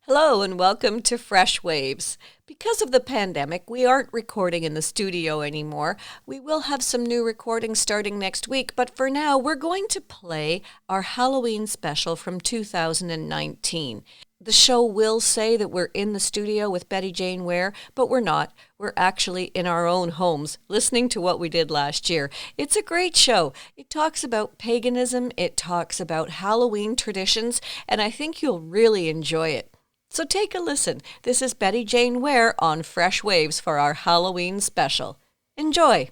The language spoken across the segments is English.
Hello and welcome to Freshwaves. Because of the pandemic, we aren't recording in the studio anymore. We will have some new recordings starting next week, but for now, we're going to play our Halloween special from 2019. The show will say that we're in the studio with Betty Jane Ware, but we're not. We're actually in our own homes, listening to what we did last year. It's a great show. It talks about paganism, it talks about Halloween traditions, and I think you'll really enjoy it. So take a listen. This is Betty Jane Ware on Fresh Waves for our Halloween special. Enjoy.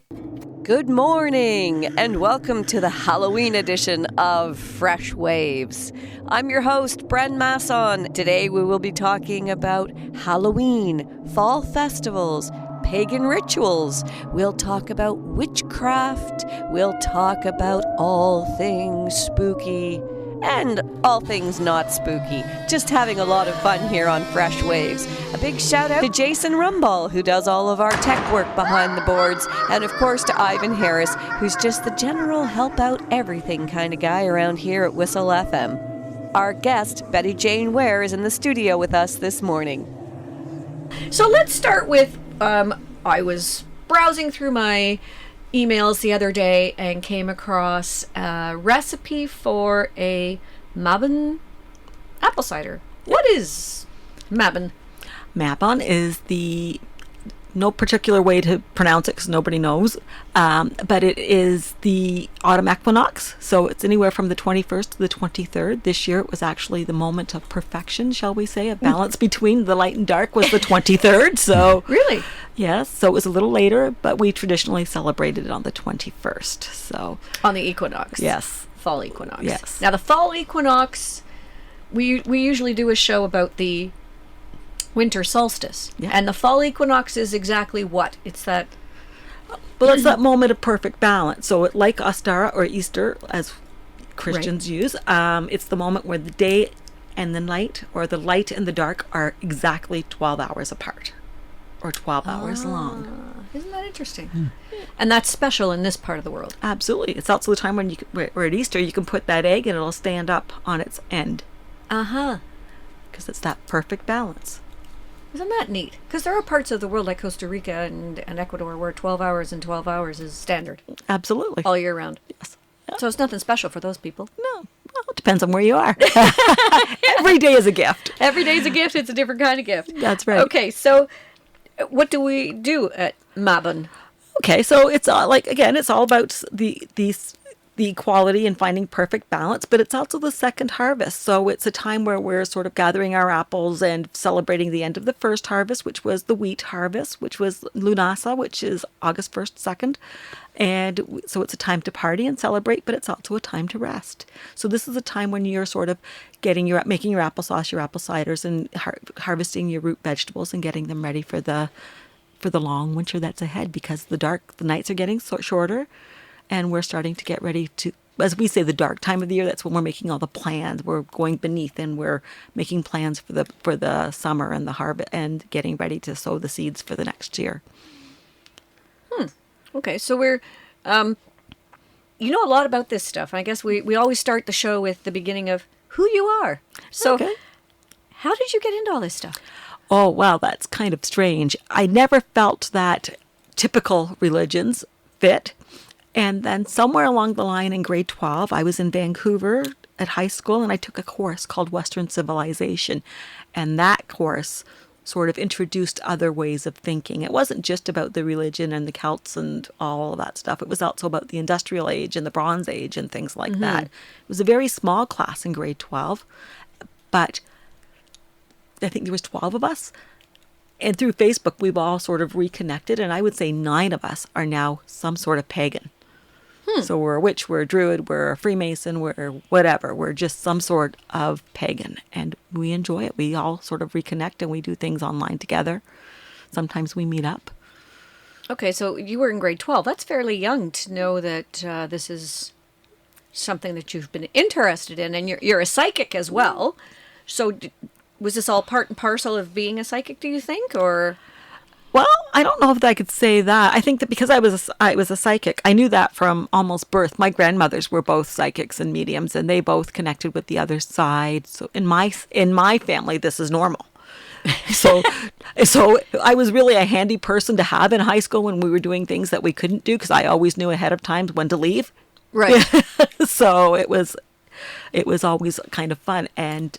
Good morning and welcome to the Halloween edition of Fresh Waves. I'm your host, Bren Masson. Today we will be talking about Halloween, fall festivals, pagan rituals. We'll talk about witchcraft. We'll talk about all things spooky. And all things not spooky. Just having a lot of fun here on Fresh Waves. A big shout out to Jason Rumball, who does all of our tech work behind the boards. And of course to Ivan Harris, who's just the general help out everything kind of guy around here at Whistle FM. Our guest, Betty Jane Ware, is in the studio with us this morning. So let's start with, I was browsing through my emails the other day and came across a recipe for a Mabon apple cider. What is Mabon? Mabon is no particular way to pronounce it because nobody knows, but it is the autumn equinox, so it's anywhere from the 21st to the 23rd. This year it was actually the moment of perfection, shall we say, a balance between the light and dark was the 23rd, so... Really? Yes, so it was a little later, but we traditionally celebrated it on the 21st, so... On the equinox? Yes. Fall equinox. Yes. Now the fall equinox, we usually do a show about the winter solstice. Yeah. And the fall equinox is exactly what? It's that... Well, it's that moment of perfect balance. So like Ostara or Easter, as Christians use, it's the moment where the day and the night, or the light and the dark, are exactly 12 hours apart. Or 12 hours long. Isn't that interesting? And that's special in this part of the world. Absolutely. It's also the time when where at Easter you can put that egg and it'll stand up on its end. Uh-huh. Because it's that perfect balance. Isn't that neat? Because there are parts of the world like Costa Rica and Ecuador where 12 hours and 12 hours is standard. Absolutely. All year round. Yes. So it's nothing special for those people. No. Well, it depends on where you are. Every day is a gift. Every day is a gift. It's a different kind of gift. That's right. Okay, so what do we do at Mabon? Okay, so it's all it's all about the equality and finding perfect balance, but it's also the second harvest. So it's a time where we're sort of gathering our apples and celebrating the end of the first harvest, which was the wheat harvest, which was Lunasa, which is August 1st, 2nd. And so it's a time to party and celebrate, but it's also a time to rest. So this is a time when you're sort of making your applesauce, your apple ciders, and harvesting your root vegetables and getting them ready for the long winter that's ahead, because the nights are getting shorter. And we're starting to get ready to, as we say, the dark time of the year. That's when we're making all the plans. We're going beneath and we're making plans for the summer and the harvest and getting ready to sow the seeds for the next year. Okay, so we're, you know a lot about this stuff. I guess we always start the show with the beginning of who you are. So How did you get into all this stuff? Oh, wow, that's kind of strange. I never felt that typical religions fit. And then somewhere along the line in grade 12, I was in Vancouver at high school, and I took a course called Western Civilization. And that course sort of introduced other ways of thinking. It wasn't just about the religion and the Celts and all of that stuff. It was also about the Industrial Age and the Bronze Age and things like that. It was a very small class in grade 12, but I think there was 12 of us. And through Facebook, we've all sort of reconnected, and I would say 9 of us are now some sort of pagan. So we're a witch, we're a druid, we're a Freemason, we're whatever. We're just some sort of pagan, and we enjoy it. We all sort of reconnect, and we do things online together. Sometimes we meet up. Okay, so you were in grade 12. That's fairly young to know that this is something that you've been interested in, and you're a psychic as well. So was this all part and parcel of being a psychic, do you think, or... Well, I don't know if I could say that. I think that because I was a psychic, I knew that from almost birth. My grandmothers were both psychics and mediums, and they both connected with the other side. So in my family, this is normal. So so I was really a handy person to have in high school when we were doing things that we couldn't do because I always knew ahead of time when to leave. Right. So it was always kind of fun. And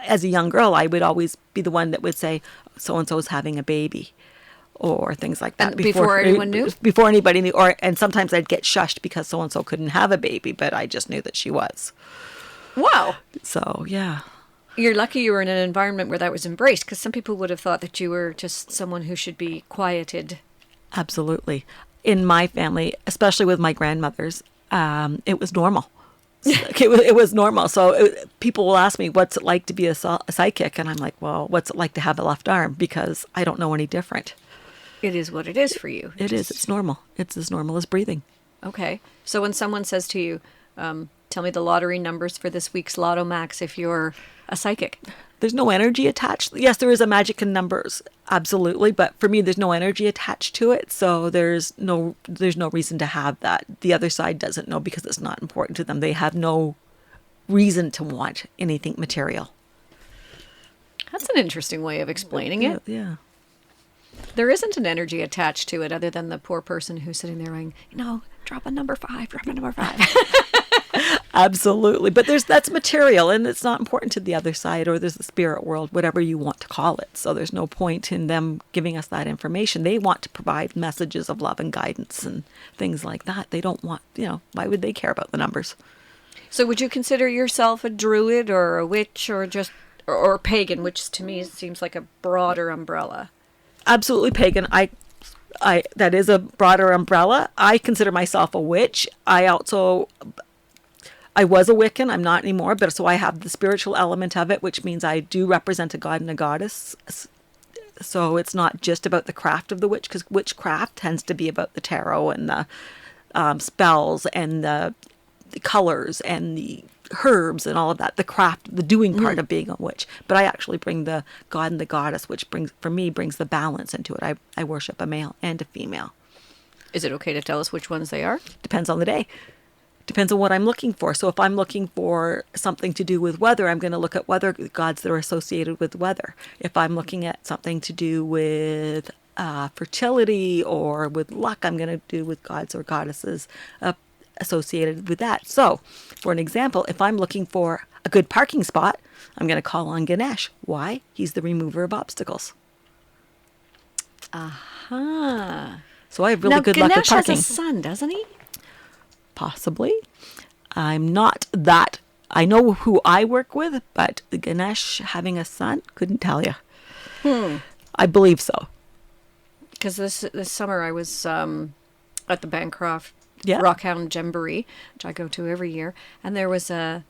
as a young girl, I would always be the one that would say, so and so is having a baby, or things like that. And before anyone knew? Before anybody knew. And sometimes I'd get shushed because so and so couldn't have a baby, but I just knew that she was. Wow. So, yeah. You're lucky you were in an environment where that was embraced, because some people would have thought that you were just someone who should be quieted. Absolutely. In my family, especially with my grandmothers, it was normal. It was normal. So people will ask me, what's it like to be a psychic? And I'm like, well, what's it like to have a left arm? Because I don't know any different. It is what it is for you. It is. It's normal. It's as normal as breathing. Okay. So when someone says to you, tell me the lottery numbers for this week's Lotto Max if you're a psychic. There's no energy attached. Yes, there is a magic in numbers, absolutely. But for me, there's no energy attached to it, so there's no reason to have that. The other side doesn't know because it's not important to them. They have no reason to want anything material. That's an interesting way of explaining it. Yeah. There isn't an energy attached to it other than the poor person who's sitting there going, drop a number 5, drop a number 5. Absolutely. But that's material, and it's not important to the other side, or there's the spirit world, whatever you want to call it. So there's no point in them giving us that information. They want to provide messages of love and guidance and things like that. They don't want, why would they care about the numbers? So would you consider yourself a druid or a witch or just or pagan, which to me seems like a broader umbrella? Absolutely pagan. I that is a broader umbrella. I consider myself a witch. I was a Wiccan. I'm not anymore, but so I have the spiritual element of it, which means I do represent a god and a goddess. So it's not just about the craft of the witch, because witchcraft tends to be about the tarot and the spells and the colors and the herbs and all of that, the craft, the doing part of being a witch. But I actually bring the god and the goddess, which brings the balance into it. I worship a male and a female. Is it okay to tell us which ones they are? Depends on the day. Depends on what I'm looking for. So if I'm looking for something to do with weather, I'm going to look at weather gods that are associated with weather. If I'm looking at something to do with fertility or with luck, I'm going to do with gods or goddesses associated with that. So, for an example, if I'm looking for a good parking spot, I'm going to call on Ganesh. Why? He's the remover of obstacles. Aha. So I have really good luck with Ganesh parking. has a son, doesn't he? Possibly. I'm not that. I know who I work with, but Ganesh having a son, couldn't tell you. I believe so. Because this summer I was at the Bancroft Yeah. Rockhound Jamboree, which I go to every year, and there was a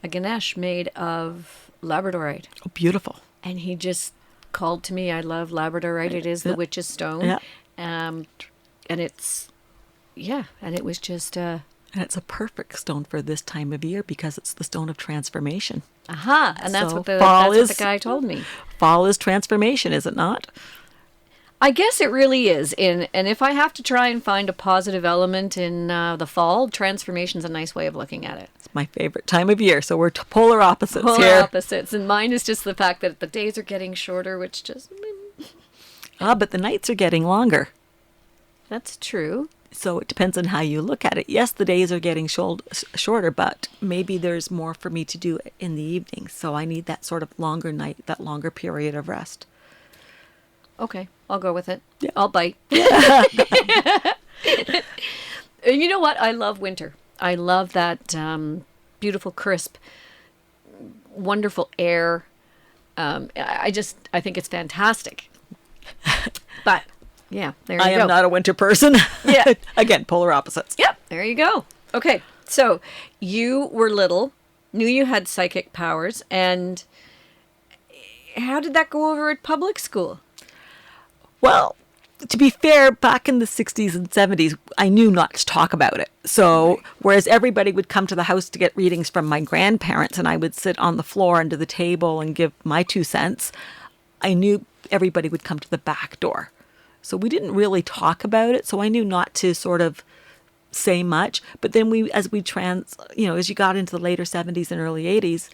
Ganesh made of labradorite. Oh, beautiful. And he just called to me. I love labradorite. It is the witch's stone. Yeah. And it's, and it was just... And it's a perfect stone for this time of year because it's the stone of transformation. Aha! And that's So what the guy told me. Fall is transformation, is it not? I guess it really is. And if I have to try and find a positive element in the fall, transformation's a nice way of looking at it. It's my favorite time of year, so we're polar opposites Polar here. opposites. And mine is just the fact that the days are getting shorter, which just... But the nights are getting longer. That's true. So it depends on how you look at it. Yes, the days are getting shorter, but maybe there's more for me to do in the evening. So I need that sort of longer night, that longer period of rest. Okay, I'll go with it. Yeah. I'll bite. You know what? I love winter. I love that beautiful, crisp, wonderful air. I think it's fantastic. But... yeah, there you go. I am not a winter person. Yeah. Again, polar opposites. Yep, there you go. Okay, so you were little, knew you had psychic powers, and how did that go over at public school? Well, to be fair, back in the 60s and 70s, I knew not to talk about it. So, whereas everybody would come to the house to get readings from my grandparents, and I would sit on the floor under the table and give my 2 cents, I knew everybody would come to the back door So we didn't really talk about it. So I knew not to sort of say much. But then as you got into the later 70s and early 80s,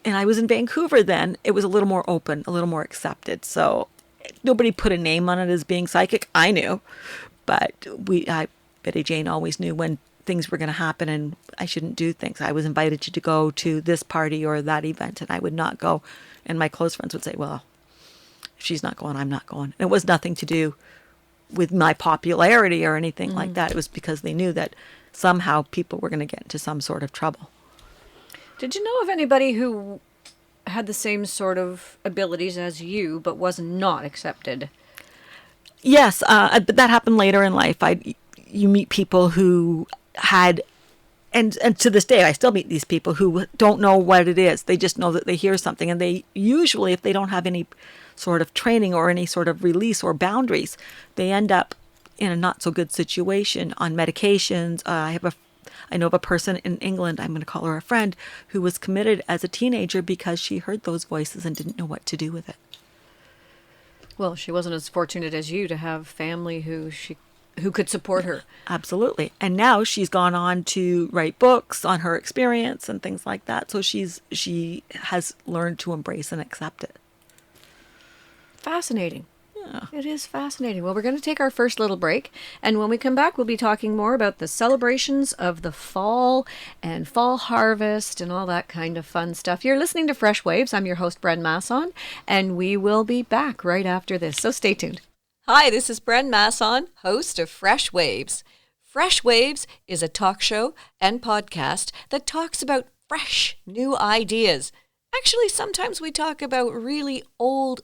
and I was in Vancouver then, it was a little more open, a little more accepted. So nobody put a name on it as being psychic. I knew, but Betty Jane always knew when things were going to happen and I shouldn't do things. I was invited to go to this party or that event and I would not go. And my close friends would say, well, if she's not going, I'm not going. And it was nothing to do with my popularity or anything like that. It was because they knew that somehow people were going to get into some sort of trouble. Did you know of anybody who had the same sort of abilities as you, but was not accepted? Yes, but that happened later in life. You meet people who had, and to this day, I still meet these people who don't know what it is. They just know that they hear something, and they usually, if they don't have any sort of training or any sort of release or boundaries, they end up in a not so good situation on medications. I know of a person in England, I'm going to call her a friend, who was committed as a teenager because she heard those voices and didn't know what to do with it. Well, she wasn't as fortunate as you to have family who could support her. Absolutely. And now she's gone on to write books on her experience and things like that. So she has learned to embrace and accept it. Fascinating. Yeah. It is fascinating. Well, we're going to take our first little break. And when we come back, we'll be talking more about the celebrations of the fall and fall harvest and all that kind of fun stuff. You're listening to Fresh Waves. I'm your host, Bren Masson, and we will be back right after this. So stay tuned. Hi, this is Bren Masson, host of Fresh Waves. Fresh Waves is a talk show and podcast that talks about fresh, new ideas. Actually, sometimes we talk about really old,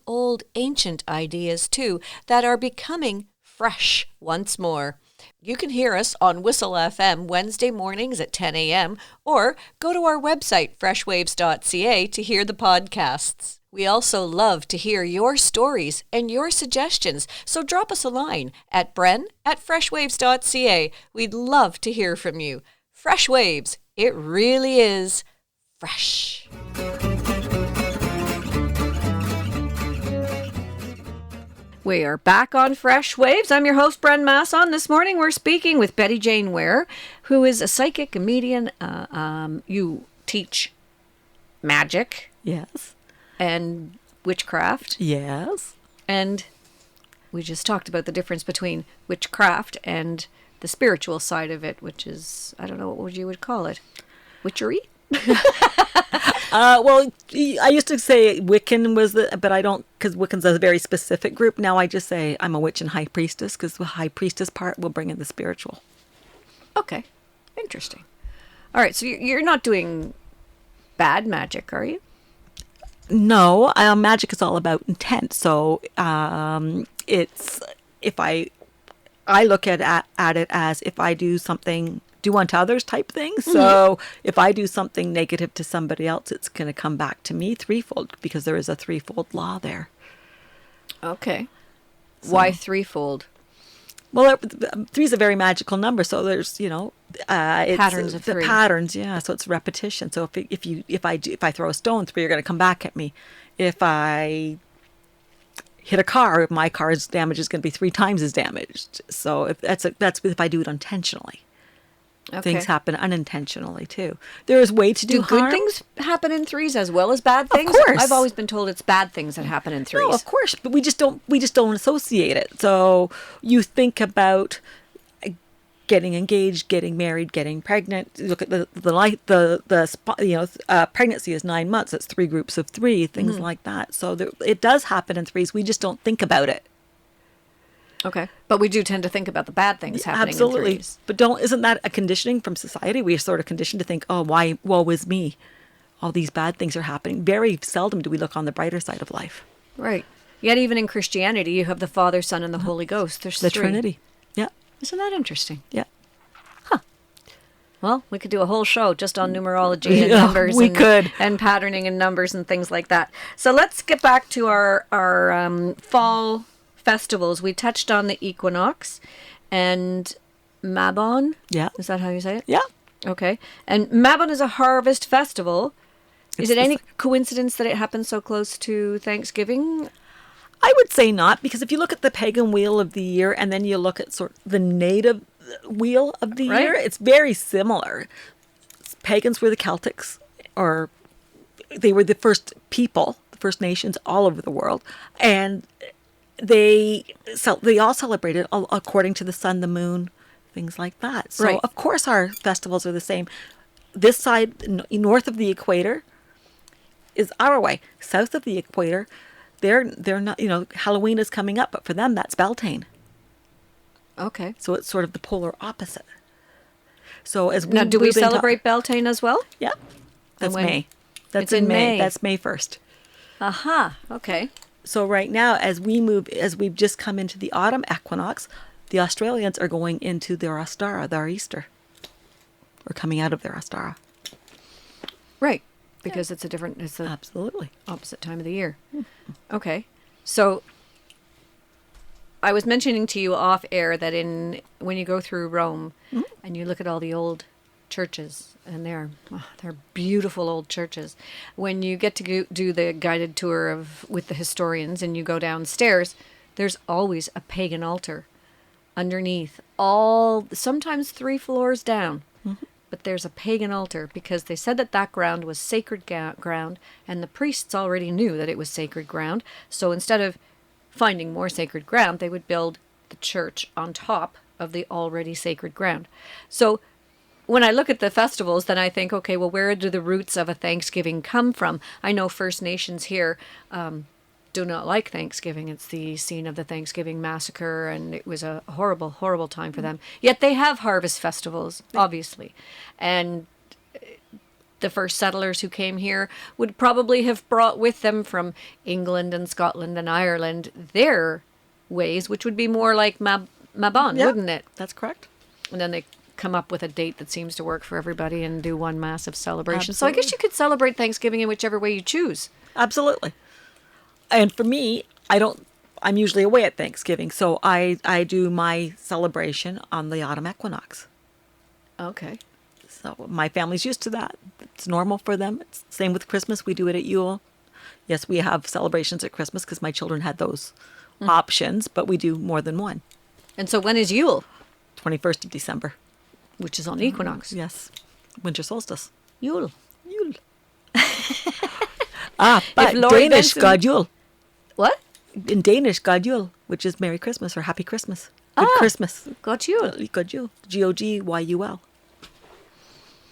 ancient ideas too that are becoming fresh once more. You can hear us on Whistle FM Wednesday mornings at 10 a.m. or go to our website, freshwaves.ca, to hear the podcasts. We also love to hear your stories and your suggestions, so drop us a line at bren@freshwaves.ca. We'd love to hear from you. Fresh Waves, it really is fresh. We are back on Fresh Waves. I'm your host, Bren Masson. This morning we're speaking with Betty Jane Ware, who is a psychic, a medium. You teach magic. Yes. And witchcraft. Yes. And we just talked about the difference between witchcraft and the spiritual side of it, which is, I don't know what you would call it. Witchery? Well, I used to say Wiccan was but I don't, because Wiccan's a very specific group. Now I just say I'm a witch and high priestess, because the high priestess part will bring in the spiritual. Okay. Interesting. All right. So you're not doing bad magic, are you? No, magic is all about intent. So it's, if I look at it as if I do something, do unto others type thing. So if I do something negative to somebody else, it's going to come back to me threefold, because there is a threefold law there. Okay. So, why threefold? Well, 3 is a very magical number. So there's, patterns of 3. Patterns, yeah. So it's repetition. So if I throw a stone, 3 are going to come back at me. If I hit a car, my car's damage is going to be 3 times as damaged. So that's if I do it intentionally. Okay. Things happen unintentionally too. There is way to do harm. Good things happen in 3s as well as bad things? Of course. I've always been told it's bad things that happen in 3s. No, of course, but we just don't associate it. So you think about getting engaged, getting married, getting pregnant. Look at pregnancy is 9 months. It's 3 groups of 3, things like that. So it does happen in 3s. We just don't think about it. Okay. But we do tend to think about the bad things happening Absolutely. in 3s. But isn't that a conditioning from society? We are sort of conditioned to think, oh, why, woe is me. All these bad things are happening. Very seldom do we look on the brighter side of life. Right. Yet even in Christianity, you have the Father, Son, and the Holy Ghost. There's the 3. Trinity. Yeah. Isn't that interesting? Yeah. Huh. Well, we could do a whole show just on numerology and numbers. We could. And patterning and numbers and things like that. So let's get back to our fall festivals. We touched on the equinox and Mabon. Yeah. Is that how you say it? Yeah. Okay. And Mabon is a harvest festival. Is it any coincidence that it happens so close to Thanksgiving? I would say not, because if you look at the pagan wheel of the year and then you look at sort of the native wheel of the year, it's very similar. Pagans were the Celtics, or they were the first people, the First Nations all over the world, and they all celebrated according to the sun, the moon, things like that. So of course our festivals are the same. This side, north of the equator, is our way. South of the equator, they're not. Halloween is coming up, but for them that's Beltane. Okay. So it's sort of the polar opposite. So as we now, do we celebrate Beltane as well? Yeah, that's May. That's in May. That's May 1st. Aha. Okay. So right now, as we've just come into the autumn equinox, the Australians are going into their Ostara, their Easter. We're coming out of their Ostara. Right, because it's the absolutely opposite time of the year. Okay, so I was mentioning to you off air that when you go through Rome and you look at all the old churches, and they're beautiful old churches. When you get to do the guided tour with the historians and you go downstairs, there's always a pagan altar underneath, sometimes 3 floors down. But there's a pagan altar because they said that ground was sacred ground, and the priests already knew that it was sacred ground. So instead of finding more sacred ground, they would build the church on top of the already sacred ground. So when I look at the festivals, then I think, okay, well, where do the roots of a Thanksgiving come from? I know First Nations here do not like Thanksgiving. It's the scene of the Thanksgiving massacre, and it was a horrible, horrible time for them. Yet they have harvest festivals, obviously. And the first settlers who came here would probably have brought with them from England and Scotland and Ireland their ways, which would be more like Mabon, wouldn't it? That's correct. And then they come up with a date that seems to work for everybody and do one massive celebration. Absolutely. So I guess you could celebrate Thanksgiving in whichever way you choose. Absolutely. And for me, I'm usually away at Thanksgiving, so I do my celebration on the autumn equinox. Okay. So my family's used to that. It's normal for them. It's the same with Christmas. We do it at Yule. Yes, we have celebrations at Christmas because my children had those options, but we do more than one. And so when is Yule? 21st of December. Which is on the equinox. Yes. Winter solstice. Yule. But Danish, God Yule. What? In Danish, God Yule, which is Merry Christmas or Happy Christmas. Good Christmas. God Yule. God Yule. Gogyul.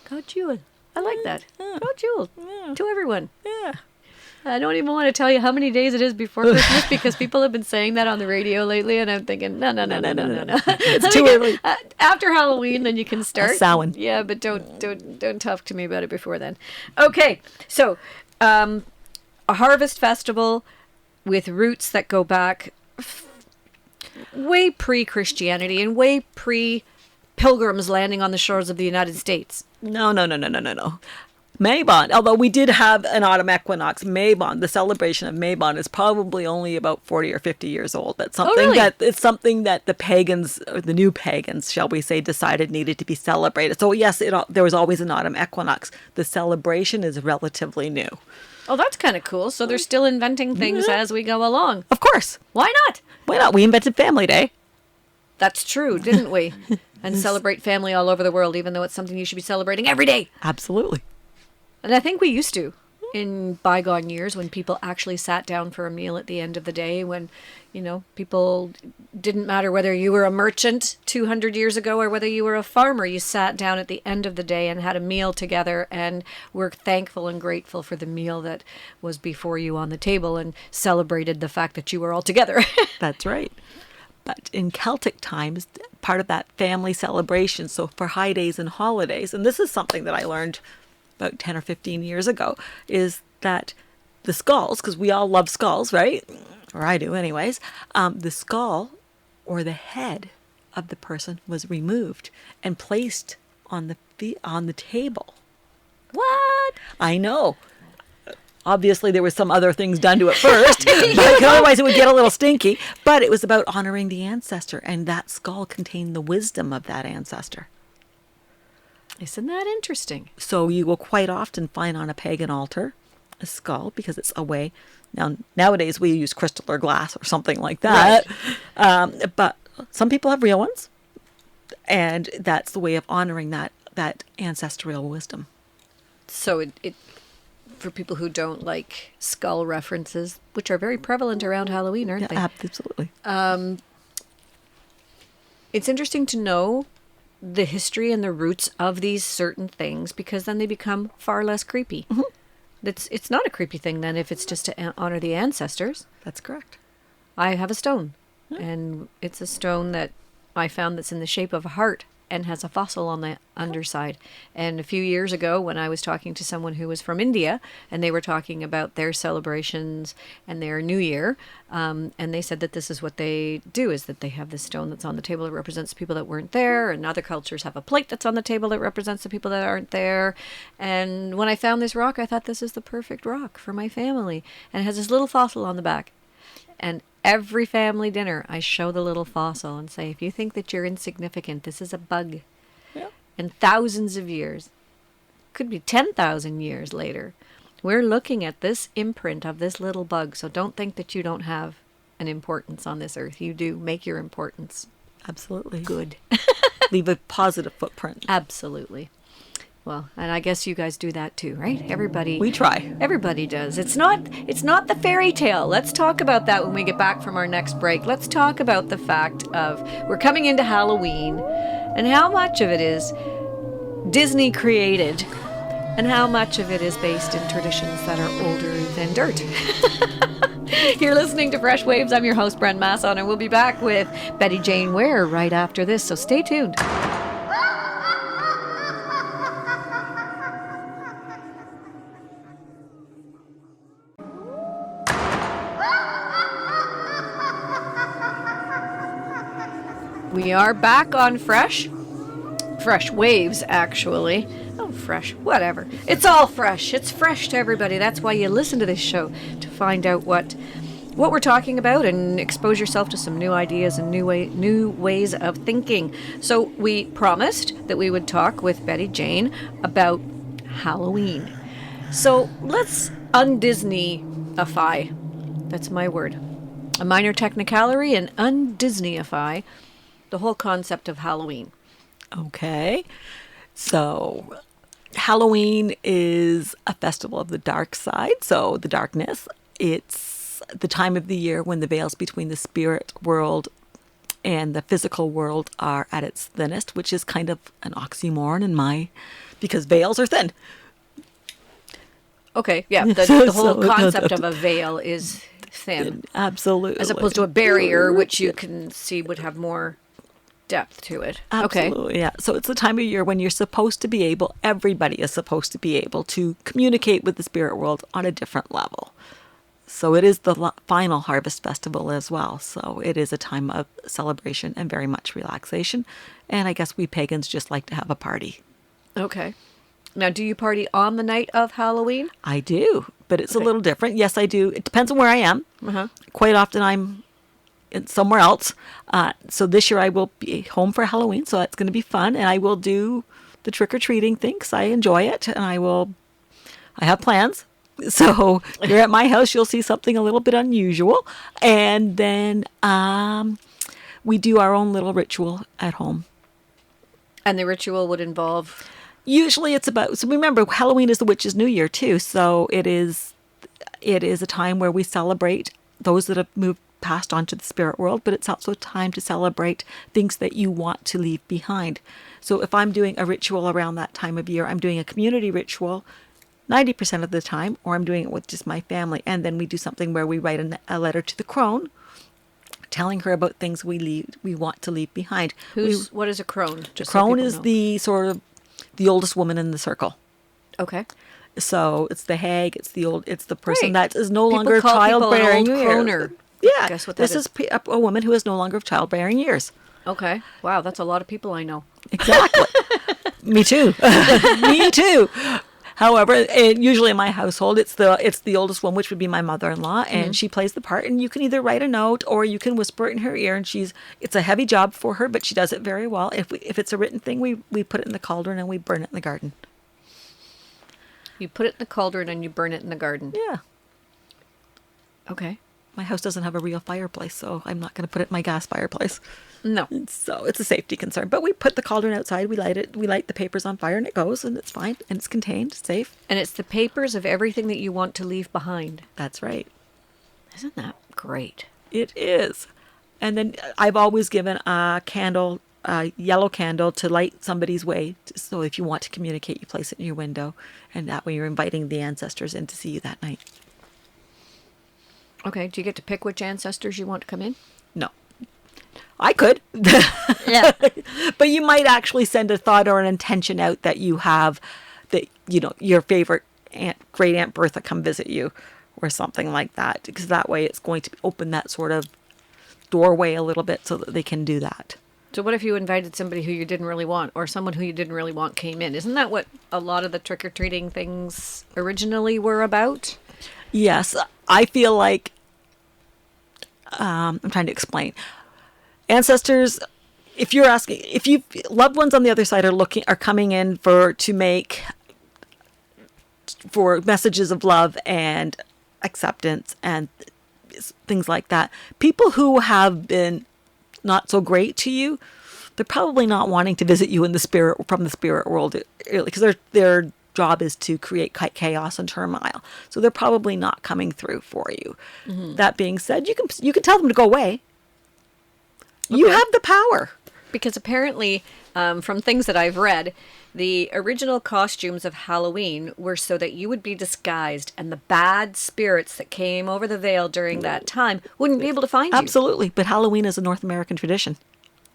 God Yule. I like that. God Yule. To everyone. Yeah. I don't even want to tell you how many days it is before Christmas because people have been saying that on the radio lately, and I'm thinking, no. It's too early. After Halloween, then you can start. Samhain. Yeah, but don't talk to me about it before then. Okay, so a harvest festival with roots that go back way pre-Christianity and way pre-pilgrims landing on the shores of the United States. No. Mabon, although we did have an autumn equinox, Mabon, the celebration of Mabon is probably only about 40 or 50 years old. That's something it's something that the pagans, or the new pagans, shall we say, decided needed to be celebrated. So yes, there was always an autumn equinox. The celebration is relatively new. Oh, that's kind of cool. So they're still inventing things as we go along. Of course. Why not? Why not? We invented Family Day. That's true, didn't we? And celebrate family all over the world, even though it's something you should be celebrating every day. Absolutely. And I think we used to in bygone years when people actually sat down for a meal at the end of the day, when, people didn't matter whether you were a merchant 200 years ago or whether you were a farmer. You sat down at the end of the day and had a meal together and were thankful and grateful for the meal that was before you on the table and celebrated the fact that you were all together. That's right. But in Celtic times, part of that family celebration, so for high days and holidays, and this is something that I learned about 10 or 15 years ago, is that the skulls, because we all love skulls, right? Or I do anyways. The skull or the head of the person was removed and placed on the table. What? I know. Obviously, there was some other things done to it first, but otherwise it would get a little stinky. But it was about honoring the ancestor, and that skull contained the wisdom of that ancestor. Isn't that interesting? So you will quite often find on a pagan altar a skull because it's a way. Now, nowadays we use crystal or glass or something like that. Right. But some people have real ones, and that's the way of honoring that ancestral wisdom. So it for people who don't like skull references, which are very prevalent around Halloween, aren't they? Absolutely. It's interesting to know the history and the roots of these certain things, because then they become far less creepy. Mm-hmm. It's not a creepy thing then if it's just to honor the ancestors. That's correct. I have a stone, and it's a stone that I found that's in the shape of a heart and has a fossil on the underside. And a few years ago, when I was talking to someone who was from India, and they were talking about their celebrations and their New Year, and they said that this is what they do, is that they have this stone that's on the table that represents the people that weren't there, and other cultures have a plate that's on the table that represents the people that aren't there. And when I found this rock, I thought this is the perfect rock for my family. And it has this little fossil on the back. And every family dinner, I show the little fossil and say, if you think that you're insignificant, this is a bug. Yeah. And thousands of years, could be 10,000 years later, we're looking at this imprint of this little bug. So don't think that you don't have an importance on this earth. You do. Make your importance. Absolutely. Good. Leave a positive footprint. Absolutely. Well, and I guess you guys do that too, right? Everybody. We try. Everybody does. It's not the fairy tale. Let's talk about that when we get back from our next break. Let's talk about the fact of we're coming into Halloween and how much of it is Disney created and how much of it is based in traditions that are older than dirt. You're listening to Fresh Waves. I'm your host, Brent Masson, and we'll be back with Betty Jane Ware right after this, so stay tuned. We are back on Fresh Waves, actually. Oh, fresh, whatever. It's all fresh. It's fresh to everybody. That's why you listen to this show, to find out what we're talking about and expose yourself to some new ideas and new ways of thinking. So we promised that we would talk with Betty Jane about Halloween. So let's un-Disney-ify. That's my word. A minor technicality and un-Disney-ify the whole concept of Halloween. Okay. So Halloween is a festival of the dark side, so the darkness. It's the time of the year when the veils between the spirit world and the physical world are at its thinnest, which is kind of an oxymoron because veils are thin. Okay, yeah. The whole concept of a veil is thin. Absolutely. As opposed to a barrier, which you can see would have more depth to it. Absolutely, okay. Yeah. So it's the time of year when you're supposed to be able, everybody is supposed to be able to communicate with the spirit world on a different level. So it is the final harvest festival as well. So it is a time of celebration and very much relaxation. And I guess we pagans just like to have a party. Okay. Now, do you party on the night of Halloween? I do, but it's a little different. Yes, I do. It depends on where I am. Uh-huh. Quite often I'm somewhere else. So this year I will be home for Halloween, so that's going to be fun. And I will do the trick-or-treating thing because I enjoy it. And I have plans. So here at my house, you'll see something a little bit unusual. And then we do our own little ritual at home. And the ritual would involve? Usually it's about, so remember, Halloween is the witch's new year too. So it is a time where we celebrate those that have passed on to the spirit world, but it's also time to celebrate things that you want to leave behind. So if I'm doing a ritual around that time of year, I'm doing a community ritual 90% of the time, or I'm doing it with just my family. And then we do something where we write a letter to the crone telling her about things we want to leave behind. What is a crone? The crone is the sort of the oldest woman in the circle. Okay. So it's the hag, it's the person that is no longer people childbearing an old croner. Yeah, guess what that this is a woman who is no longer of childbearing years. Okay. Wow, that's a lot of people I know. Exactly. Me too. Me too. However, usually in my household, it's the oldest one, which would be my mother-in-law, and she plays the part. And you can either write a note or you can whisper it in her ear. And it's a heavy job for her, but she does it very well. If it's a written thing, we put it in the cauldron and we burn it in the garden. You put it in the cauldron and you burn it in the garden. Yeah. Okay. My house doesn't have a real fireplace, so I'm not going to put it in my gas fireplace. No. So it's a safety concern. But we put the cauldron outside, we light it, we light the papers on fire, and it goes, and it's fine, and it's contained, safe. And it's the papers of everything that you want to leave behind. That's right. Isn't that great? It is. And then I've always given a candle, a yellow candle, to light somebody's way. So if you want to communicate, you place it in your window, and that way you're inviting the ancestors in to see you that night. Okay. Do you get to pick which ancestors you want to come in? No. I could. Yeah. But you might actually send a thought or an intention out that you have, that, your favorite great Aunt Bertha come visit you or something like that. Because that way it's going to open that sort of doorway a little bit so that they can do that. So what if you invited somebody who you didn't really want, or someone who you didn't really want came in? Isn't that what a lot of the trick-or-treating things originally were about? Yes. I feel like, I'm trying to explain. Ancestors, if loved ones on the other side are coming in for messages of love and acceptance and things like that. People who have been not so great to you, they're probably not wanting to visit you from the spirit world, because their job is to create chaos and turmoil. So they're probably not coming through for you. Mm-hmm. That being said, you can tell them to go away. Okay. You have the power. Because apparently, from things that I've read, the original costumes of Halloween were so that you would be disguised, and the bad spirits that came over the veil during that time wouldn't be able to find you. Absolutely. But Halloween is a North American tradition.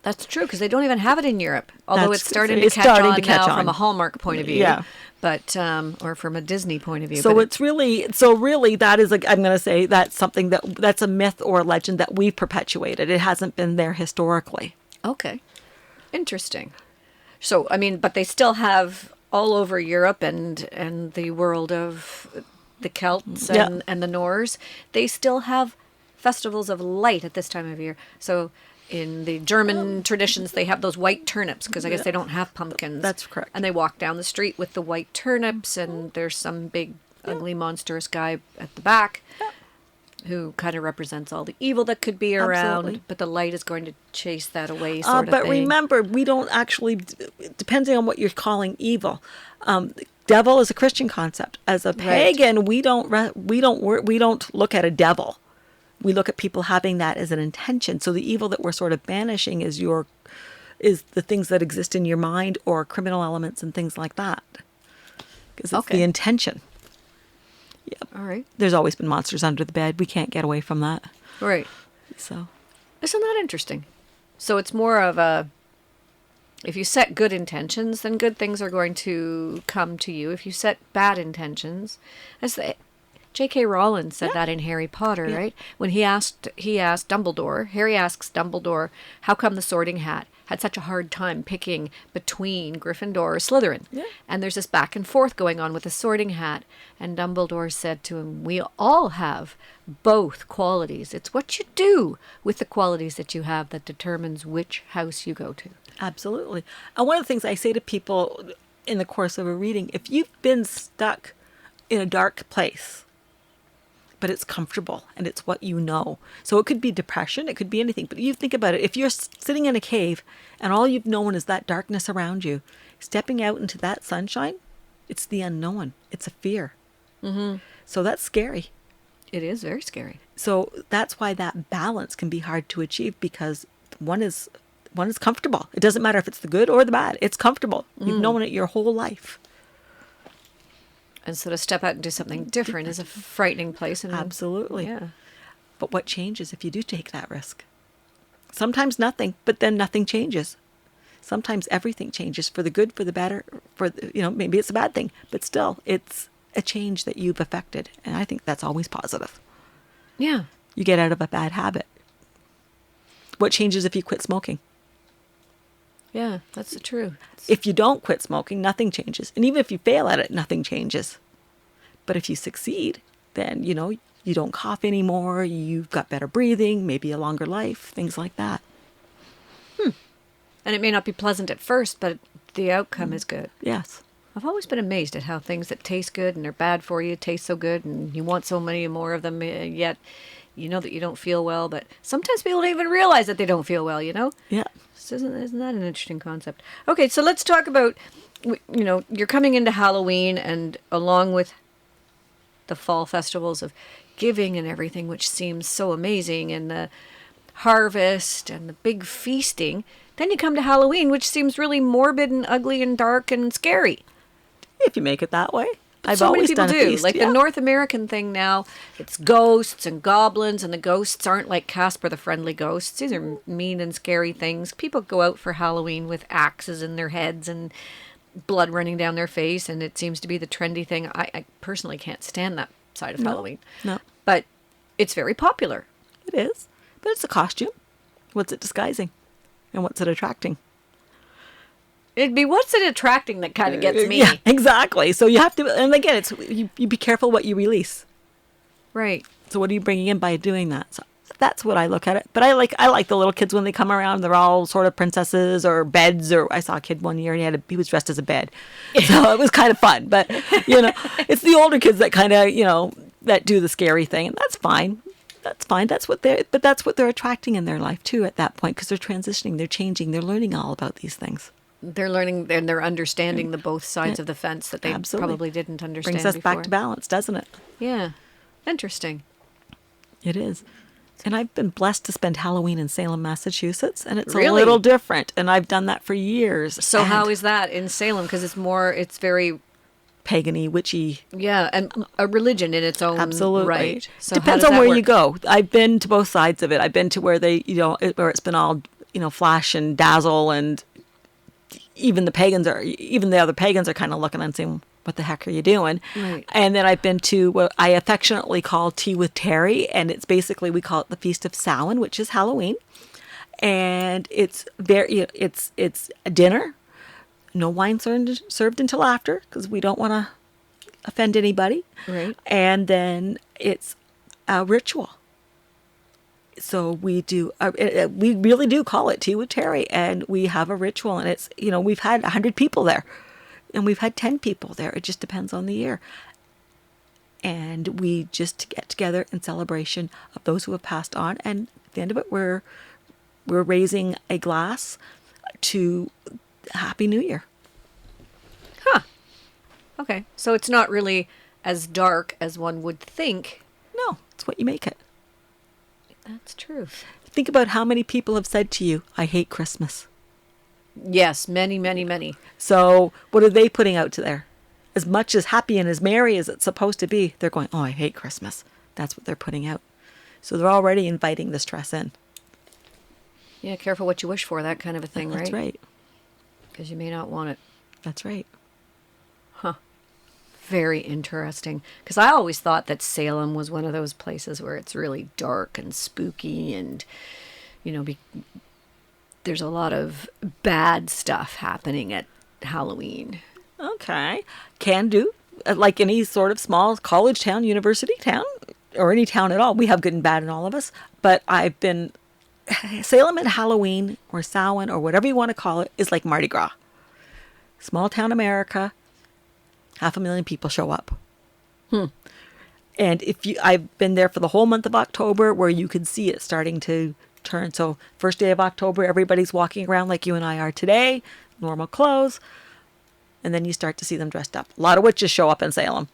That's true, because they don't even have it in Europe. Although it's starting to catch on from a Hallmark point of view. Yeah. But, or from a Disney point of view. So really that is, I'm going to say that's something that's a myth or a legend that we've perpetuated. It hasn't been there historically. Okay. Interesting. So, but they still have all over Europe and the world of the Celts and the Norse, they still have festivals of light at this time of year. So in the German traditions, they have those white turnips, because I guess they don't have pumpkins. That's correct. And they walk down the street with the white turnips, and there's some big, ugly, monstrous guy at the back who kind of represents all the evil that could be around. Absolutely. But the light is going to chase that away, sort of but thing. Remember, we don't actually, depending on what you're calling evil, devil is a Christian concept. As a pagan, we don't look at a devil. We look at people having that as an intention. So the evil that we're sort of banishing is the things that exist in your mind, or criminal elements and things like that. Because it's the intention. Yep. All right. There's always been monsters under the bed. We can't get away from that. Right. So, isn't that interesting? So it's more of if you set good intentions, then good things are going to come to you. If you set bad intentions, J.K. Rowling said that in Harry Potter, right? When he asked Dumbledore, Harry asks Dumbledore, how come the Sorting Hat had such a hard time picking between Gryffindor or Slytherin? Yeah. And there's this back and forth going on with the Sorting Hat. And Dumbledore said to him, we all have both qualities. It's what you do with the qualities that you have that determines which house you go to. Absolutely. And one of the things I say to people in the course of a reading, if you've been stuck in a dark place, but it's comfortable and it's what you know. So it could be depression, it could be anything. But you think about it, if you're sitting in a cave and all you've known is that darkness around you, stepping out into that sunshine, it's the unknown. It's a fear. Mm-hmm. So that's scary. It is very scary. So that's why that balance can be hard to achieve, because one is comfortable. It doesn't matter if it's the good or the bad. It's comfortable. You've known it your whole life. And so to step out and do something different is a frightening place. Absolutely. Yeah. But what changes if you do take that risk? Sometimes nothing, but then nothing changes. Sometimes everything changes for the good, for the better, maybe it's a bad thing, but still it's a change that you've affected. And I think that's always positive. Yeah. You get out of a bad habit. What changes if you quit smoking? Yeah, that's the truth. If you don't quit smoking, nothing changes. And even if you fail at it, nothing changes. But if you succeed, then, you don't cough anymore, you've got better breathing, maybe a longer life, things like that. And it may not be pleasant at first, but the outcome is good. Yes. I've always been amazed at how things that taste good and are bad for you taste so good, and you want so many more of them, yet you know that you don't feel well. But sometimes people don't even realize that they don't feel well, you know? Yeah. So isn't that an interesting concept? Okay, so let's talk about, you're coming into Halloween, and along with the fall festivals of giving and everything, which seems so amazing, and the harvest and the big feasting, then you come to Halloween, which seems really morbid and ugly and dark and scary. If you make it that way. I've So many always people done a do. feast, Like yeah. the North American thing now, it's ghosts and goblins, and the ghosts aren't like Casper the Friendly Ghosts. These are mean and scary things. People go out for Halloween with axes in their heads and blood running down their face, and it seems to be the trendy thing. I personally can't stand that side of Halloween. No, But it's very popular. it is. But it's a costume. What's it disguising? And what's it attracting? It'd be what's it attracting that kind of gets me. Yeah, exactly. So you have to, and again, it's you be careful what you release. Right. So what are you bringing in by doing that? So that's what I look at it. But I like the little kids when they come around. They're all sort of princesses or beds. Or I saw a kid one year and he was dressed as a bed, so it was kind of fun. But it's the older kids that kind of that do the scary thing, and that's fine. That's fine. That's what they're attracting in their life too at that point, because they're transitioning, they're changing, they're learning all about these things. They're learning and they're understanding the both sides of the fence that they Absolutely. probably didn't understand Brings us before. back to balance, doesn't it? Yeah. Interesting. It is. And I've been blessed to spend Halloween in Salem, Massachusetts, and it's a Really? little different. And I've done that for years. So And how is that in Salem? Because it's very, pagan-y, witchy? yeah, and a religion in its own Absolutely. right. So how Depends does on that where work? you go. I've been to both sides of it. I've been to where where it's been all flash and dazzle, and even the other pagans are kind of looking and saying, what the heck are you doing? Right. And then I've been to what I affectionately call Tea with Terry, and it's basically, we call it the Feast of Samhain, which is Halloween. And it's it's a dinner. No wine served until after, because we don't want to offend anybody. Right. And then it's a ritual. So we really do call it Tea with Terry, and we have a ritual, and it's, we've had 100 people there, and we've had 10 people there. It just depends on the year. And we just get together in celebration of those who have passed on. And at the end of it, we're raising a glass to Happy New Year. Huh. Okay. So it's not really as dark as one would think. No, it's what you make it. That's true. Think about how many people have said to you, I hate Christmas. Yes, many, many, many. So what are they putting out to there? As much as happy and as merry as it's supposed to be, they're going, oh, I hate Christmas. That's what they're putting out. So they're already inviting the stress in. Yeah, careful what you wish for, that kind of a thing, That's right. Because you may not want it. That's right. Very interesting. Because I always thought that Salem was one of those places where it's really dark and spooky, and, there's a lot of bad stuff happening at Halloween. Okay. Can do. Like any sort of small college town, university town, or any town at all. We have good and bad in all of us. But Salem at Halloween or Samhain or whatever you want to call it is like Mardi Gras. Small town America, 500,000 people show up. And I've been there for the whole month of October, where you can see it starting to turn. So first day of October, everybody's walking around like you and I are today, normal clothes. And then you start to see them dressed up. A lot of witches show up in Salem,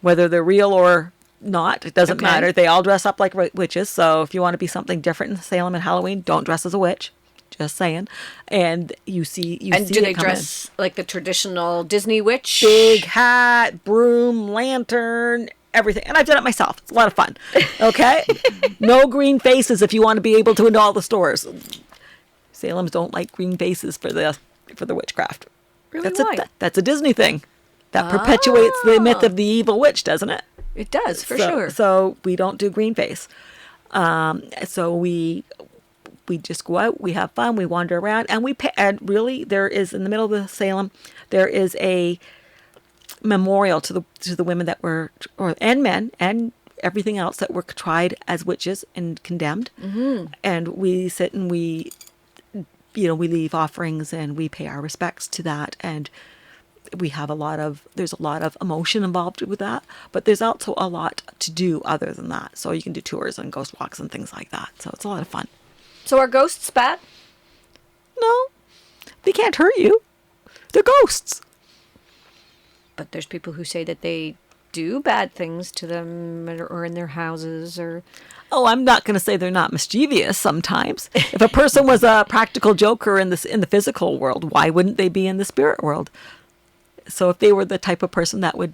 whether they're real or not. It doesn't matter. They all dress up like witches. So if you want to be something different in Salem at Halloween, don't dress as a witch. Just saying. And do they dress like the traditional Disney witch? Big hat, broom, lantern, everything. And I've done it myself. It's a lot of fun. Okay? No green faces if you want to be able to into all the stores. Salems don't like green faces for the witchcraft. Really? Why? That's a Disney thing. That perpetuates the myth of the evil witch, doesn't it? It does, for sure. So we don't do green face. So we just go out, we have fun, we wander around, and and really there is, in the middle of the Salem, there is a memorial to the women that were, and men and everything else that were tried as witches and condemned. Mm-hmm. And we sit and we leave offerings and we pay our respects to that. And there's a lot of emotion involved with that, but there's also a lot to do other than that. So you can do tours and ghost walks and things like that. So it's a lot of fun. So are ghosts bad? No, they can't hurt you. They're ghosts. But there's people who say that they do bad things to them or in their houses or... Oh, I'm not going to say they're not mischievous sometimes. If a person was a practical joker in the physical world, why wouldn't they be in the spirit world? So if they were the type of person that would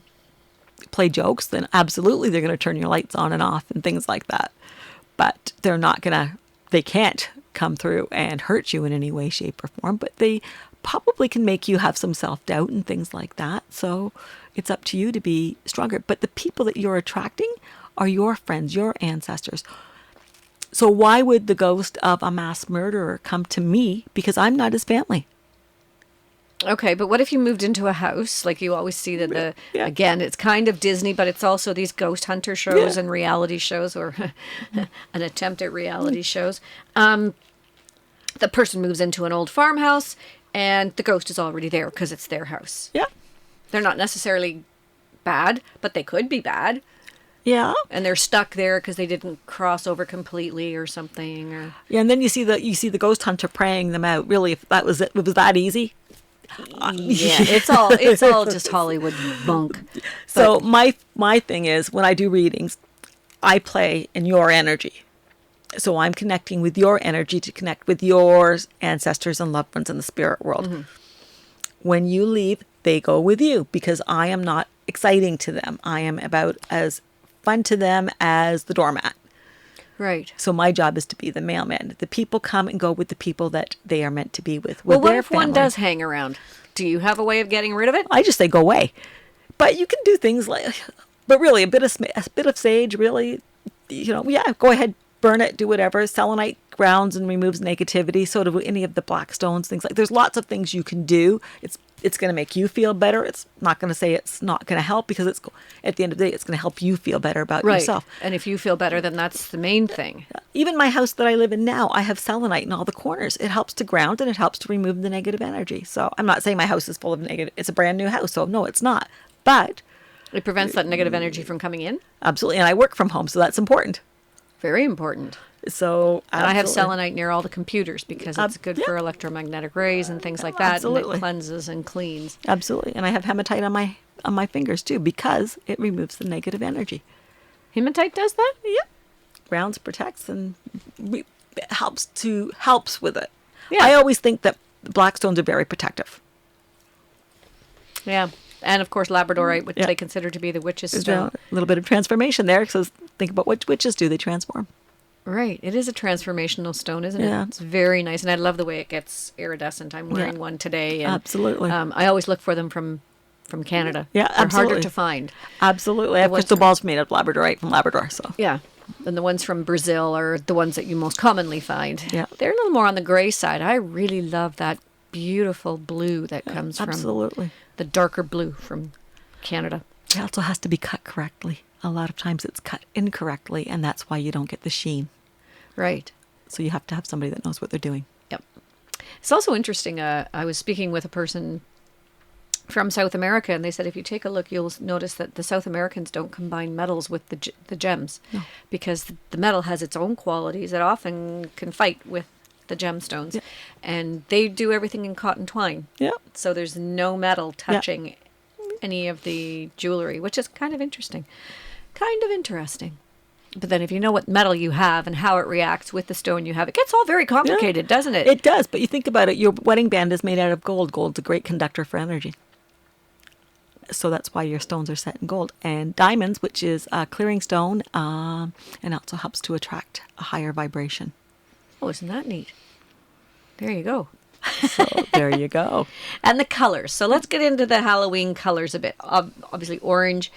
play jokes, then absolutely they're going to turn your lights on and off and things like that. But they can't come through and hurt you in any way, shape, or form, but they probably can make you have some self-doubt and things like that. So it's up to you to be stronger. But the people that you're attracting are your friends, your ancestors. So why would the ghost of a mass murderer come to me? Because I'm not his family. Okay, but what if you moved into a house? Like you always see that again, it's kind of Disney, but it's also these ghost hunter shows and reality shows, or an attempt at reality shows. The person moves into an old farmhouse and the ghost is already there because it's their house. Yeah. They're not necessarily bad, but they could be bad. Yeah. And they're stuck there because they didn't cross over completely or something. Or... Yeah, and then you see the ghost hunter praying them out. Really, if that was it, was that easy? Yeah, it's all just Hollywood bunk. So my thing is, when I do readings, I play in your energy. So I'm connecting with your energy to connect with your ancestors and loved ones in the spirit world. Mm-hmm. When you leave, they go with you because I am not exciting to them. I am about as fun to them as the doormat. Right. So my job is to be the mailman. The people come and go with the people that they are meant to be with. Well, what their if family. one does hang around? Do you have a way of getting rid of it? I just say go away. But you can do things like, but really a bit of sage, really, go ahead, burn it, do whatever. Selenite grounds and removes negativity. So do any of the black stones, things like. There's lots of things you can do. It's going to make you feel better. It's not going to say it's not going to help because at the end of the day, it's going to help you feel better about yourself. And if you feel better, then that's the main thing. Even my house that I live in now, I have selenite in all the corners. It helps to ground and it helps to remove the negative energy. So I'm not saying my house is full of negative. It's a brand new house. So no, it's not. But it prevents that negative energy from coming in? Absolutely. And I work from home, so that's important. Very important. So and I have selenite near all the computers because it's good for electromagnetic rays and things like that. Absolutely. And it cleanses and cleans. Absolutely. And I have hematite on my fingers too because it removes the negative energy. Hematite does that? Yep. Grounds, protects, and helps with it. Yeah. I always think that black stones are very protective. Yeah. And of course, labradorite, which they consider to be the witch's stone. A little bit of transformation there. So think about what witches do. They transform. Right. It is a transformational stone, isn't Yeah. it? It's very nice. And I love the way it gets iridescent. I'm wearing one today. And, absolutely. I always look for them from Canada. Yeah, They're absolutely. harder to find. Absolutely. I have crystal balls made of labradorite from Labrador. So yeah. And the ones from Brazil are the ones that you most commonly find. Yeah. They're a little more on the gray side. I really love that beautiful blue that comes from the darker blue from Canada. It also has to be cut correctly. A lot of times it's cut incorrectly, and that's why you don't get the sheen. Right. So you have to have somebody that knows what they're doing. Yep. It's also interesting. I was speaking with a person from South America, and they said if you take a look, you'll notice that the South Americans don't combine metals with the gems because the metal has its own qualities that often can fight with the gemstones. Yeah. And they do everything in cotton twine. Yeah. So there's no metal touching any of the jewelry, which is kind of interesting. But then if you know what metal you have and how it reacts with the stone you have, it gets all very complicated, doesn't it? It does, but you think about it, your wedding band is made out of gold. Gold's a great conductor for energy. So that's why your stones are set in gold. And diamonds, which is a clearing stone, and also helps to attract a higher vibration. Oh, isn't that neat? There you go. So there you go. And the colors. So let's get into the Halloween colors a bit. Obviously orange,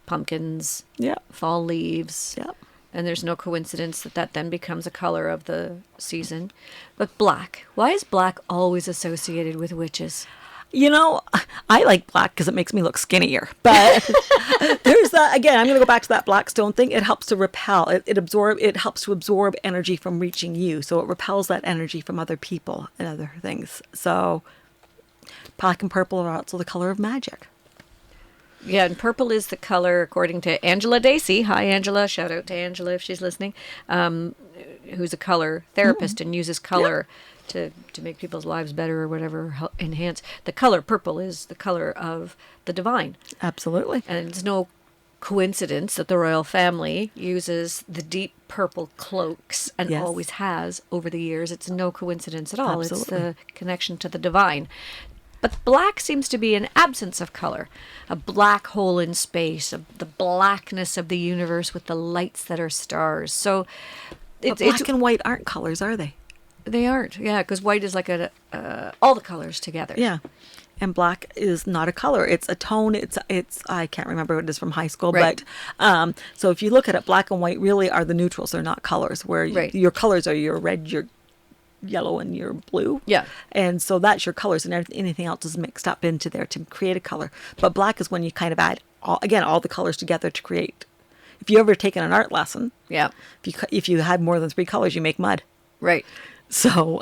pumpkins, fall leaves. Yep. And there's no coincidence that then becomes a color of the season. But black. Why is black always associated with witches? You know, I like black because it makes me look skinnier. But there's that, again, I'm going to go back to that black stone thing. It helps to repel. It helps to absorb energy from reaching you. So it repels that energy from other people and other things. So Black and purple are also the color of magic. Yeah, and purple is the color, according to Angela Dacey. Hi, Angela. Shout out to Angela if she's listening. Who's a color therapist and uses color to make people's lives better or whatever, enhance. The color purple is the color of the divine. Absolutely. And it's no coincidence that the royal family uses the deep purple cloaks and Yes. always has over the years. It's no coincidence at all. Absolutely. It's the connection to the divine. But black seems to be an absence of color, a black hole in space, the blackness of the universe with the lights that are stars. So But black and white aren't colors, are they? they aren't, yeah, because white is like all the colors together. Yeah. And black is not a color. It's a tone. It's I can't remember what it is from high school, Right. but so if you look at it, black and white really are the neutrals. They're not colors, where Right. your colors are your red, your yellow, and your blue. Yeah. And so that's your colors, and anything else is mixed up into there to create a color. But black is when you kind of add all the colors together to create. If you ever taken an art lesson, Yeah, if you had more than 3 colors, you make mud. right. So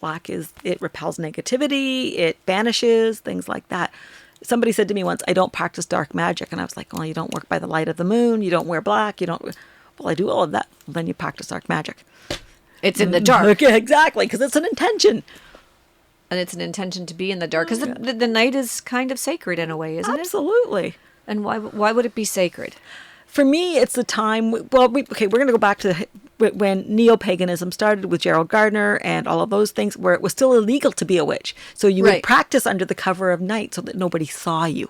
black it repels negativity, it banishes, things like that. Somebody said to me once, I don't practice dark magic. And I was like, well, you don't work by the light of the moon. You don't wear black. You don't. Well, I do all of that. Well, then you practice dark magic. It's in the dark. Okay, exactly, because it's an intention. And it's an intention to be in the dark. Because the night is kind of sacred in a way, isn't it? Absolutely. And why would it be sacred? For me, it's the time. Well, we're going to go back to when neo-paganism started with Gerald Gardner and all of those things, where it was still illegal to be a witch. So you would Right. practice under the cover of night so that nobody saw you.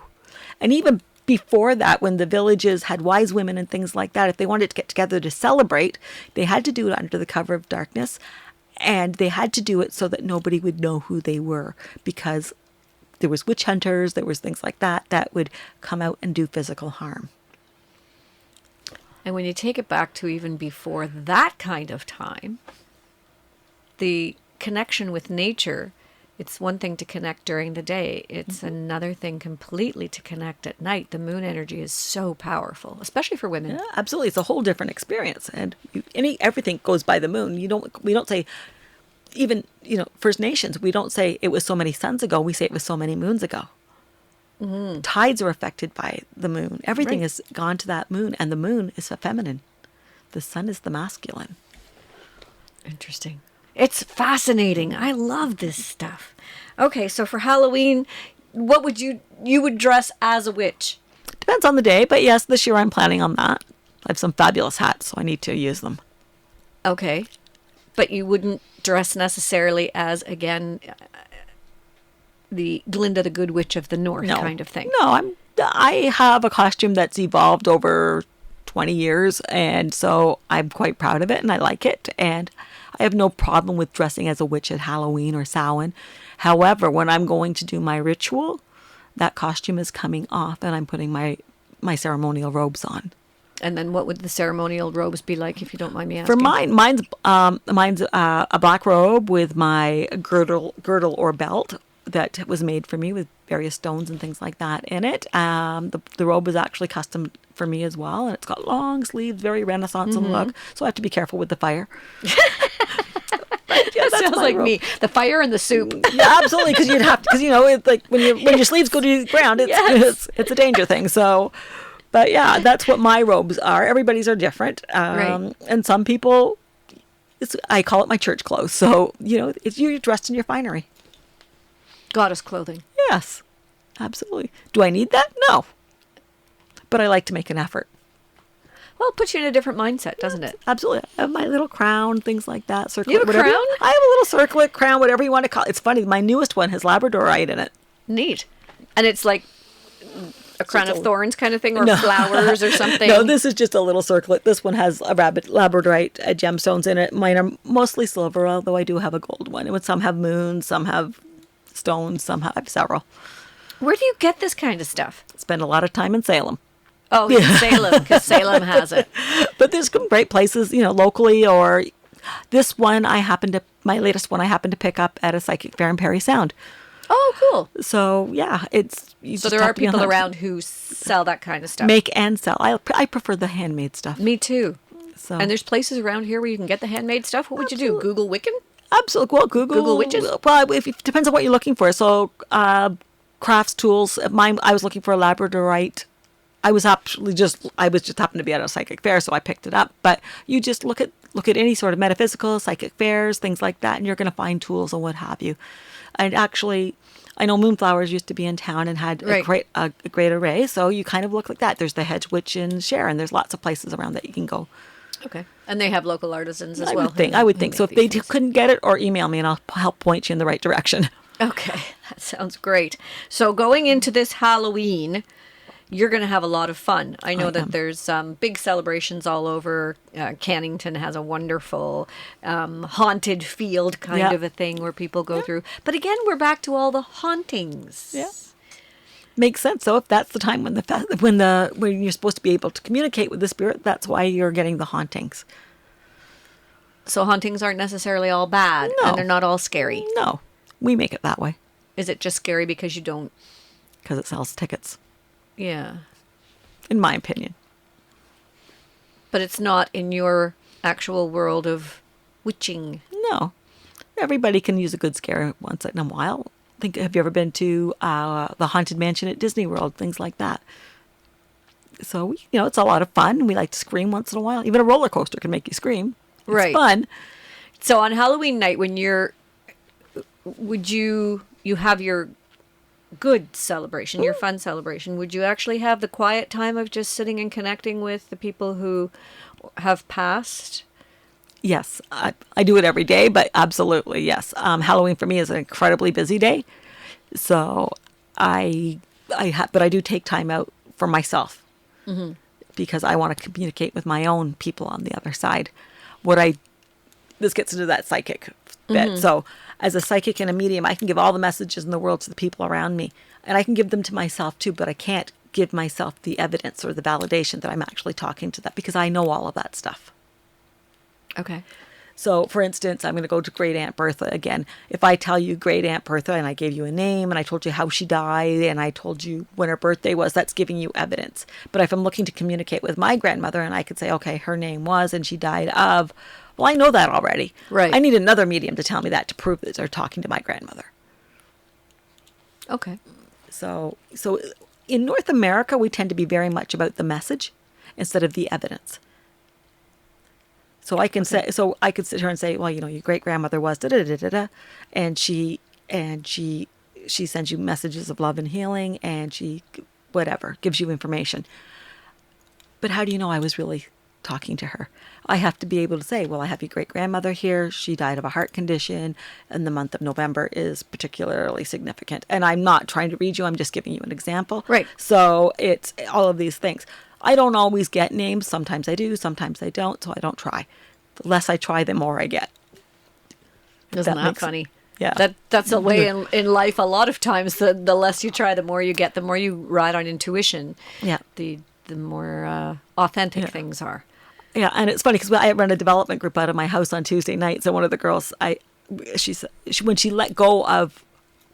And even before that, when the villages had wise women and things like that, if they wanted to get together to celebrate, they had to do it under the cover of darkness. And they had to do it so that nobody would know who they were, because there was witch hunters, there was things like that would come out and do physical harm. And when you take it back to even before that kind of time, the connection with nature, it's one thing to connect during the day. It's another thing completely to connect at night. The moon energy is so powerful, especially for women. Yeah, absolutely. It's a whole different experience, and everything goes by the moon. We don't say, even First Nations. We don't say it was so many suns ago. We say it was so many moons ago. Mm-hmm. Tides are affected by the moon. Everything Right. has gone to that moon, and the moon is the feminine. The sun is the masculine. Interesting. It's fascinating. I love this stuff. Okay, so for Halloween, what would you would dress as a witch? Depends on the day, but yes, this year I'm planning on that. I have some fabulous hats, so I need to use them. Okay. But you wouldn't dress necessarily as, again, the Glinda the Good Witch of the North kind of thing. No, I have a costume that's evolved over 20 years, and so I'm quite proud of it, and I like it, and I have no problem with dressing as a witch at Halloween or Samhain. However, when I'm going to do my ritual, that costume is coming off, and I'm putting my ceremonial robes on. And then what would the ceremonial robes be like, if you don't mind me asking? For mine's a black robe with my girdle or belt that was made for me with various stones and things like that in it. The robe is actually custom for me as well, and it's got long sleeves, very Renaissance look. So I have to be careful with the fire. That sounds like me. The fire and the soup. Yeah, absolutely, because you'd have to, because it's like when your sleeves go to the ground, it's a danger thing. So. But yeah, that's what my robes are. Everybody's are different. Right. And some people, I call it my church clothes. So, you're dressed in your finery. Goddess clothing. Yes, absolutely. Do I need that? No. But I like to make an effort. Well, it puts you in a different mindset, doesn't it? Absolutely. I have my little crown, things like that. Circlet, You have a whatever. crown? I have a little circlet crown, whatever you want to call it. It's funny. My newest one has Labradorite in it. Neat. And it's like a crown of thorns kind of thing, or No. flowers or something. No, this is just a little circlet. This one has a Labradorite gemstones in it. Mine are mostly silver, although I do have a gold one. And some have moons, some have stones, I have several. Where do you get this kind of stuff? Spend a lot of time in Salem. Oh, in Salem, because Salem has it. But there's some great places, locally, or this one my latest one I happened to pick up at a psychic fair in Perry Sound. Oh, cool. So yeah, So there are people around who sell that kind of stuff. Make and sell. I prefer the handmade stuff. Me too. So And there's places around here where you can get the handmade stuff. What would you do? Google Wiccan? Absolutely. Well, Google witches? Well, it depends on what you're looking for. So, crafts tools. Mine, I was looking for a labradorite. I was just happened to be at a psychic fair, so I picked it up. But you just look at any sort of metaphysical, psychic fairs, things like that, and you're going to find tools and what have you. And actually, I know Moonflowers used to be in town and had a great array. So you kind of look like that. There's the Hedge Witch in Sharon. There's lots of places around that you can go. Okay. And they have local artisans as I well. I would think so. If they couldn't get it, or email me and I'll help point you in the right direction. Okay. That sounds great. So going into this Halloween, you're going to have a lot of fun. I know that there's big celebrations all over. Cannington has a wonderful haunted field kind of a thing where people go through. But again, we're back to all the hauntings. Yeah. Makes sense. So if that's the time when you're supposed to be able to communicate with the spirit, that's why you're getting the hauntings. So hauntings aren't necessarily all bad, No. and they're not all scary. No, we make it that way. Is it just scary because you don't? Because it sells tickets, Yeah. in my opinion. But it's not in your actual world of witching. No, everybody can use a good scare once in a while. Have you ever been to the Haunted Mansion at Disney World? Things like that. So, it's a lot of fun. We like to scream once in a while. Even a roller coaster can make you scream. It's fun. So on Halloween night, when you have your good celebration, your fun celebration, would you actually have the quiet time of just sitting and connecting with the people who have passed? Yes, I do it every day, but absolutely, yes. Halloween for me is an incredibly busy day. So but I do take time out for myself because I want to communicate with my own people on the other side. This gets into that psychic bit. So as a psychic and a medium, I can give all the messages in the world to the people around me, and I can give them to myself too, but I can't give myself the evidence or the validation that I'm actually talking to that because I know all of that stuff. Okay. So, for instance, I'm going to go to Great Aunt Bertha again. If I tell you Great Aunt Bertha and I gave you a name and I told you how she died and I told you when her birthday was, that's giving you evidence. But if I'm looking to communicate with my grandmother and I could say, okay, her name was and she died of, well, I know that already. Right. I need another medium to tell me that to prove that they're talking to my grandmother. Okay. So in North America, we tend to be very much about the message instead of the evidence. So I can I could sit here and say, well, your great grandmother was da da da da da, and she sends you messages of love and healing, and she gives you information. But how do you know I was really talking to her? I have to be able to say, well, I have your great grandmother here. She died of a heart condition, and the month of November is particularly significant. And I'm not trying to read you; I'm just giving you an example. Right. So it's all of these things. I don't always get names. Sometimes I do, sometimes I don't, so I don't try. The less I try, the more I get. Isn't that funny? Yeah. That's a way in life a lot of times. The less you try, the more you get, the more you ride on intuition. Yeah. The more authentic things are. Yeah, and it's funny because I run a development group out of my house on Tuesday nights, and one of the girls, when she let go of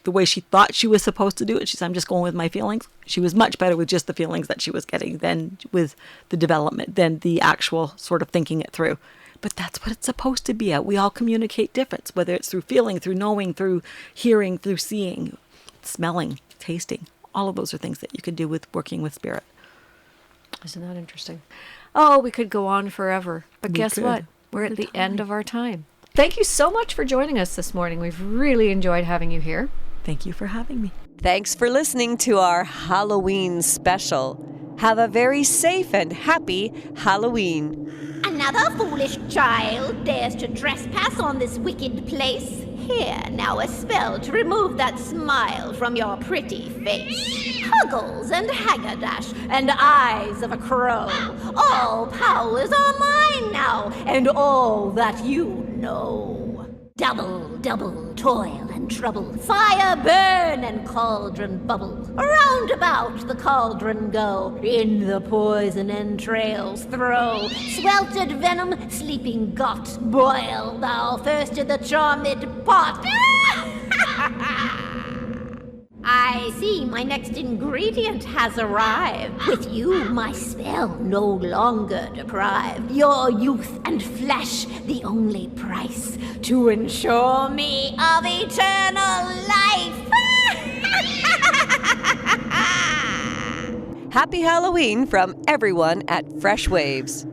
the way she thought she was supposed to do it, she said, I'm just going with my feelings. She was much better with just the feelings that she was getting than with the development, than the actual sort of thinking it through. But that's what it's supposed to be at. We all communicate different, whether it's through feeling, through knowing, through hearing, through seeing, smelling, tasting. All of those are things that you can do with working with spirit. Isn't that interesting? Oh, we could go on forever. But guess what? We're at the end of our time. Thank you so much for joining us this morning. We've really enjoyed having you here. Thank you for having me. Thanks for listening to our Halloween special. Have a very safe and happy Halloween. Another foolish child dares to trespass on this wicked place. Here, now a spell to remove that smile from your pretty face. Huggles and haggardash and eyes of a crow. All powers are mine now, and all that you know. Double toil and trouble. Fire burn and cauldron bubble. Round about the cauldron go. In the poison entrails throw. Sweltered venom, sleeping got. Boil thou first in the charmed pot. I see my next ingredient has arrived. With you, my spell no longer deprived. Your youth and flesh, the only price to ensure me of eternal life. Happy Halloween from everyone at Freshwaves.